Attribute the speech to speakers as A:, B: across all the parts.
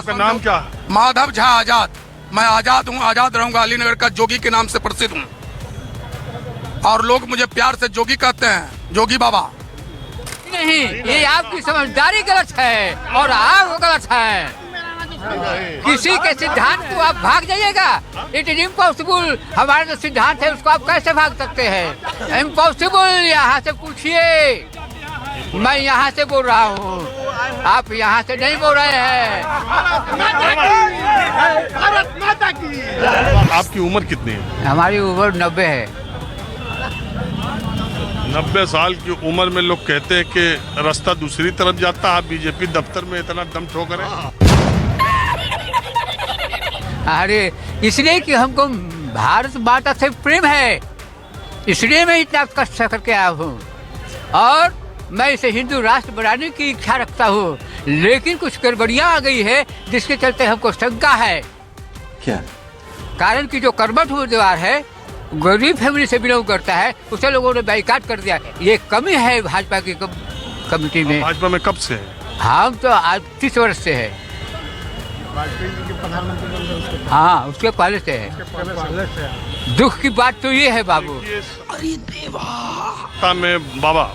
A: का
B: नाम क्या?
A: माधव झा आजाद। मैं आजाद हूँ, आजाद रहूंगा। अलीनगर का जोगी के नाम से प्रसिद्ध हूँ और लोग मुझे प्यार से जोगी कहते हैं, जोगी बाबा।
C: नहीं, ये आपकी समझदारी गलत है और आप गलत है। किसी के सिद्धांत को आप भाग जाइएगा, इट इज इम्पॉसिबल। हमारा जो सिद्धांत है उसको आप कैसे भाग सकते हैं? इम्पॉसिबल। यहाँ से पूछिए, मैं यहाँ से बोल रहा हूँ, आप यहाँ से नहीं बोल रहे हैं।
B: आपकी उम्र कितनी है?
C: हमारी उम्र 90 है।
B: 90 साल की उम्र में लोग कहते हैं कि रास्ता दूसरी तरफ जाता है। आप बीजेपी दफ्तर में इतना दम ठोकर है।
C: अरे इसलिए कि हमको भारत माता से प्रेम है, इसलिए मैं इतना कष्ट करके आया हूँ और मैं इसे हिंदू राष्ट्र बनाने की इच्छा रखता हूँ। लेकिन कुछ गड़बड़ियाँ आ गई है जिसके चलते हमको शंका है।
D: क्या
C: कारण कि जो कर्मठ उम्मीदवार है गरीब फैमिली से बिलोंग करता है, उसे लोगों ने बाइकाट कर दिया। ये कमी है भाजपा की कमेटी में।
B: भाजपा में कब से है?
C: हम तो आज 30 वर्ष से है। हाँ, उसके पहले से है। दुख की बात तो ये है बाबू।
D: अरे देवा,
B: सत्ता में बाबा,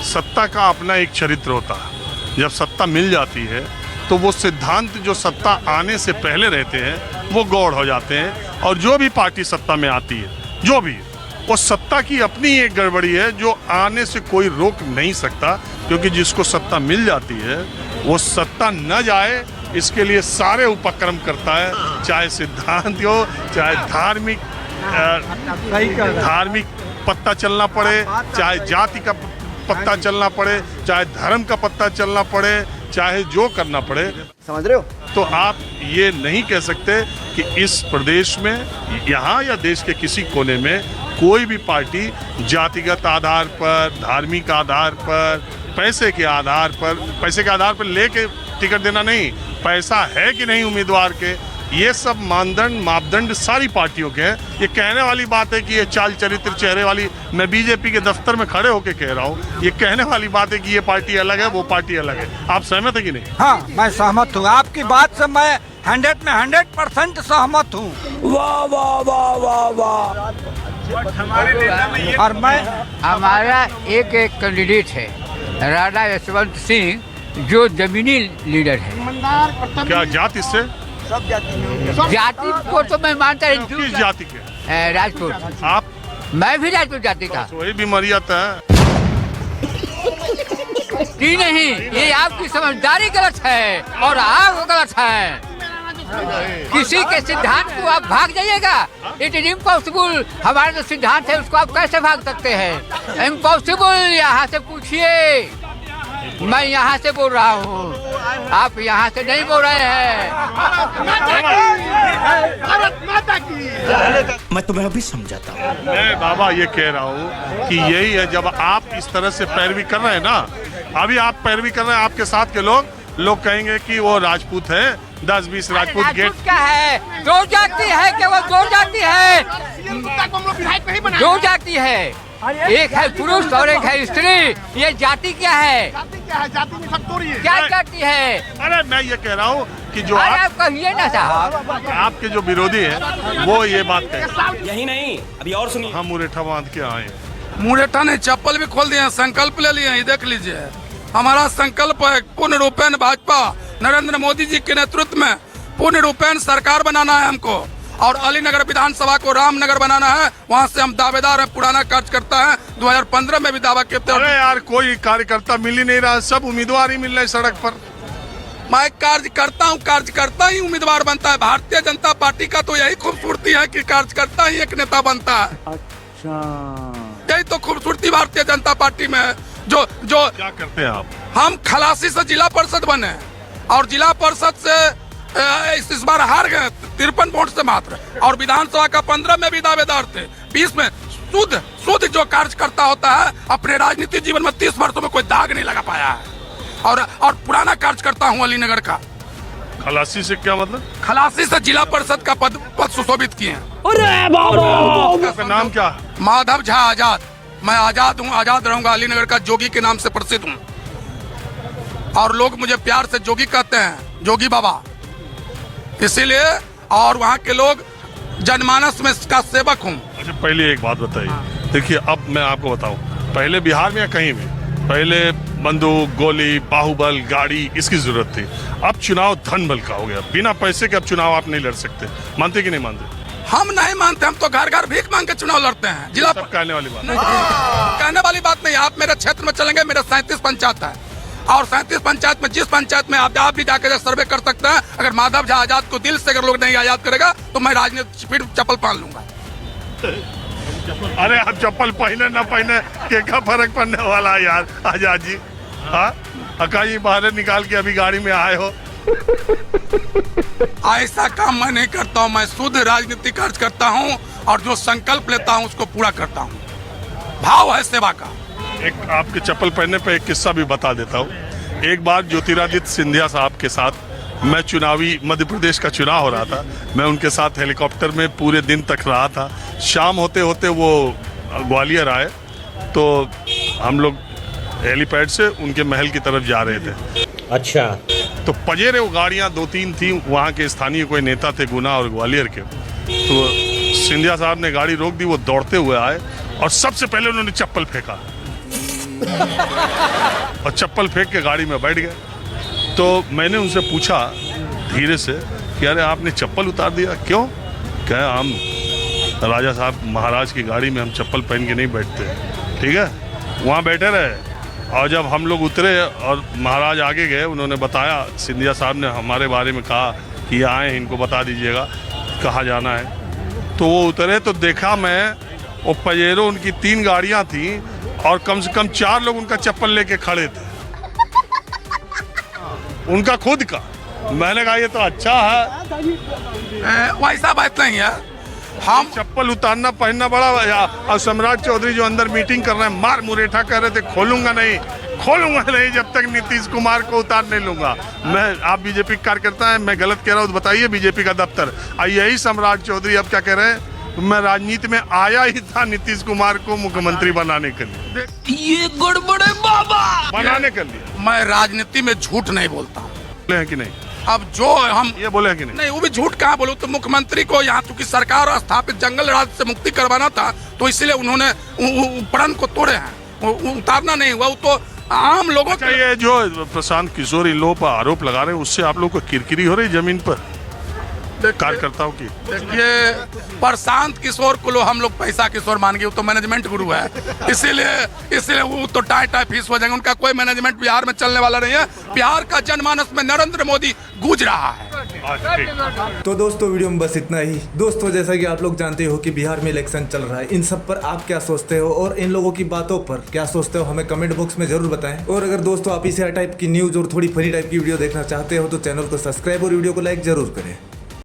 B: सत्ता का अपना एक चरित्र होता है। जब सत्ता मिल जाती है तो वो सिद्धांत जो सत्ता आने से पहले रहते हैं वो गौड़ हो जाते हैं। और जो भी पार्टी सत्ता में आती है, जो भी, वो सत्ता की अपनी एक गड़बड़ी है जो आने से कोई रोक नहीं सकता। क्योंकि जिसको सत्ता मिल जाती है वो सत्ता न जाए इसके लिए सारे उपक्रम करता है, चाहे सिद्धांत हो, चाहे धार्मिक पत्ता चलना पड़े, चाहे जाति का पत्ता चलना पड़े, चाहे धर्म का पत्ता चलना पड़े, चाहे जो करना पड़े।
D: समझ रहे हो?
B: तो आप ये नहीं कह सकते कि इस प्रदेश में, यहाँ या देश के किसी कोने में कोई भी पार्टी जातिगत आधार पर, धार्मिक आधार पर, पैसे के आधार पर लेके टिकट देना नहीं। पैसा है कि नहीं उम्मीदवार के, ये सब मापदंड सारी पार्टियों के हैं। ये कहने वाली बात है कि ये चाल चरित्र चेहरे वाली, मैं बीजेपी के दफ्तर में खड़े होकर कह रहा हूँ, ये कहने वाली बात है कि ये पार्टी अलग है, वो पार्टी अलग है। आप सहमत है कि नहीं?
E: हाँ, मैं सहमत हूँ। आपकी बात से मैं 100 में 100% सहमत हूँ।
D: वाह वाह वाह वाह वाह।
E: और मैं,
C: हमारा एक कैंडिडेट है राणा यशवंत सिंह, जो जमीनी लीडर है।
B: क्या जाति इससे?
C: जाति को तो मैं मानता हूँ।
B: किस जाति के?
C: राजपूत।
B: आप?
C: मैं भी राजपूत जाति का।
B: वही बीमारियात है।
C: जी नहीं, ये आपकी समझदारी गलत है और आप गलत है। किसी के सिद्धांत को आप भाग जाइएगा, इट इज इम्पॉसिबल। हमारा जो सिद्धांत है उसको आप कैसे भाग सकते हैं? इम्पॉसिबल। यहाँ से पूछिए, मैं यहाँ से बोल रहा हूँ, आप यहाँ से नहीं बोल रहे हैं।
D: मैं तुम्हें अभी समझाता हूँ।
B: मैं बाबा ये कह रहा हूँ कि यही है, जब आप इस तरह से पैरवी कर रहे हैं ना, अभी आप पैरवी कर रहे हैं, आपके साथ के लोग कहेंगे कि वो राजपूत है, 10-20 राजपूत गेट।
C: क्या है? दो जाति है, केवल दो जाति है, दो जाति है। एक है पुरुष और एक है स्त्री। ये जाति क्या है?
E: जाति में सब तोड़िए।
C: क्या जाति है?
B: अरे मैं ये कह रहा हूँ कि जो
C: आप कहिए ना साहब,
B: आपके जो विरोधी है वो ये बात कहे।
D: यही नहीं, अभी और सुनिए।
B: हम मुरेठा बांध के आए।
A: मुरेठा ने चप्पल भी खोल दिए, संकल्प ले लिए। ये देख लीजिए, हमारा संकल्प है पूर्ण रूपेण भाजपा नरेंद्र मोदी जी के नेतृत्व में पूर्ण रूपेण सरकार बनाना है हमको, और अलीनगर विधानसभा को रामनगर बनाना है। वहाँ से हम दावेदार हैं, पुराना कार्यकर्ता है, 2015 में भी दावा किए थे।
B: अरे यार, कोई कार्यकर्ता मिल ही नहीं रहा, सब उम्मीदवार ही मिल रहे सड़क पर।
A: मैं कार्यकर्ता ही उम्मीदवार बनता है। भारतीय जनता पार्टी का तो यही खूबसूरती है कि कार्यकर्ता ही एक नेता बनता है।
D: अच्छा,
A: यही तो खूबसूरती भारतीय जनता पार्टी में है। जो
B: क्या करते हैं आप?
A: हम खलासी से जिला परिषद बने और जिला परिषद से इस बार हार गए 53 वोट से मात्र, और विधानसभा का 15 में भी दावेदार थे, 20 में। शुद्ध जो कार्यकर्ता होता है अपने राजनीतिक जीवन में 30 वर्षों में कोई दाग नहीं लगा पाया है। और पुराना कार्यकर्ता हूँ अलीनगर का।
B: खलासी से क्या मतलब?
A: खलासी से जिला परिषद का पद सुशोभित किए हैं।
B: आपका नाम क्या?
A: माधव झा आजाद। मैं आजाद हूँ, आजाद रहूंगा। अलीनगर का जोगी के नाम से प्रसिद्ध हूँ और लोग मुझे प्यार से जोगी कहते हैं, जोगी बाबा। इसीलिए और वहाँ के लोग जनमानस में इसका सेवक हूँ।
B: अच्छा, पहले एक बात बताइए। देखिए, अब मैं आपको बताऊं, पहले बिहार में या कहीं भी पहले बंदूक, गोली, बाहुबल, गाड़ी इसकी जरूरत थी। अब चुनाव धन बल का हो गया। बिना पैसे के अब चुनाव आप नहीं लड़ सकते। मानते कि नहीं मानते?
A: हम नहीं मानते, हम तो घर घर भीख मांग के चुनाव लड़ते हैं। जिला
B: सब कहने वाली बात
A: कहने वाली बात नहीं। आप मेरे क्षेत्र में चलेंगे, मेरे 37 पंचायत है और 37 पंचायत में जिस पंचायत में आप भी जाकर सर्वे कर सकते हैं। अगर माधव झा आजाद को दिल से अगर लोग नहीं आजाद करेगा तो मैं राजनीति फिर चप्पल पहन लूंगा।
B: अरे आप चप्पल पहने ना पहने क्या फर्क पड़ने वाला है यार आजाद जी। हाँ, अकाई बाहर निकाल के अभी गाड़ी में आए हो।
A: ऐसा काम मैं नहीं करता हूँ। मैं शुद्ध राजनीति कार्य करता हूँ और जो संकल्प लेता हूँ उसको पूरा करता हूँ। भाव है सेवा का।
B: एक आपके चप्पल पहनने पे एक किस्सा भी बता देता हूँ। एक बार ज्योतिरादित्य सिंधिया साहब के साथ मैं चुनावी मध्य प्रदेश का चुनाव हो रहा था। मैं उनके साथ हेलीकॉप्टर में पूरे दिन तक रहा था। शाम होते होते वो ग्वालियर आए तो हम लोग हेलीपैड से उनके महल की तरफ जा रहे थे।
D: अच्छा,
B: तो पजेरे वो गाड़ियाँ 2-3 थी। वहाँ के स्थानीय कोई नेता थे गुना और ग्वालियर के। तो सिंधिया साहब ने गाड़ी रोक दी। वो दौड़ते हुए आए और सबसे पहले उन्होंने चप्पल फेंका और चप्पल फेंक के गाड़ी में बैठ गए। तो मैंने उनसे पूछा धीरे से कि अरे आपने चप्पल उतार दिया क्यों? क्या हम राजा साहब महाराज की गाड़ी में हम चप्पल पहन के नहीं बैठते। ठीक है, वहाँ बैठे रहे और जब हम लोग उतरे और महाराज आगे गए, उन्होंने बताया, सिंधिया साहब ने हमारे बारे में कहा कि ये आए, इनको बता दीजिएगा कहाँ जाना है। तो वो उतरे तो देखा मैं वो पजेरो उनकी 3 गाड़ियाँ थी और कम से कम 4 लोग उनका चप्पल लेके खड़े थे, उनका खुद का। मैंने कहा ये तो अच्छा है।
A: वैसा बात नहीं है। हम
B: चप्पल उतारना पहनना बड़ा। और सम्राट चौधरी जो अंदर मीटिंग कर रहे हैं मार मुरेठा कर रहे थे, खोलूंगा नहीं जब तक नीतीश कुमार को उतार नहीं लूंगा मैं। आप बीजेपी कार्यकर्ता हैं, मैं गलत कह रहा हूँ तो बताइए बीजेपी का दफ्तर। यही सम्राट चौधरी अब क्या कह रहे हैं, मैं राजनीति में आया ही था नीतीश कुमार को मुख्यमंत्री बनाने के लिए।
D: ये गड़बड़े बाबा
B: बनाने के लिए।
A: मैं राजनीति में झूठ नहीं बोलता हूँ।
B: बोले हैं कि नहीं?
A: अब जो हम
B: ये बोले हैं कि नहीं?
A: नहीं, वो भी झूठ कहाँ बोलूं। तो मुख्यमंत्री को यहाँ चूंकि सरकार स्थापित जंगल राज से मुक्ति करवाना था तो इसलिए उन्होंने प्रण को तोड़े हैं। उतारना नहीं हुआ। वो तो आम लोगों
B: अच्छा, ये जो प्रशांत किशोर इन लोगों पर आरोप लगा रहे हैं उससे आप लोग को किरकिरी हो रही जमीन पर कार्यकर्ताओं की?
A: देखिए, प्रशांत किशोर को हम लोग पैसा किशोर मान गए। वो तो मैनेजमेंट गुरु है, इसीलिए वो तो टाई फीस हो जाएंगे। उनका कोई मैनेजमेंट बिहार में चलने वाला नहीं है। बिहार का जनमानस में नरेंद्र मोदी गूंज रहा है।
F: तो दोस्तों वीडियो में बस इतना ही। दोस्तों, जैसा कि आप लोग जानते हो कि बिहार में इलेक्शन चल रहा है, इन सब पर आप क्या सोचते हो और इन लोगों की बातों पर क्या सोचते हो हमें कमेंट बॉक्स में जरूर बताएं। और अगर दोस्तों आप इसी टाइप की न्यूज और थोड़ी फनी टाइप की वीडियो देखना चाहते हो तो चैनल को सब्सक्राइब और वीडियो को लाइक जरूर करें।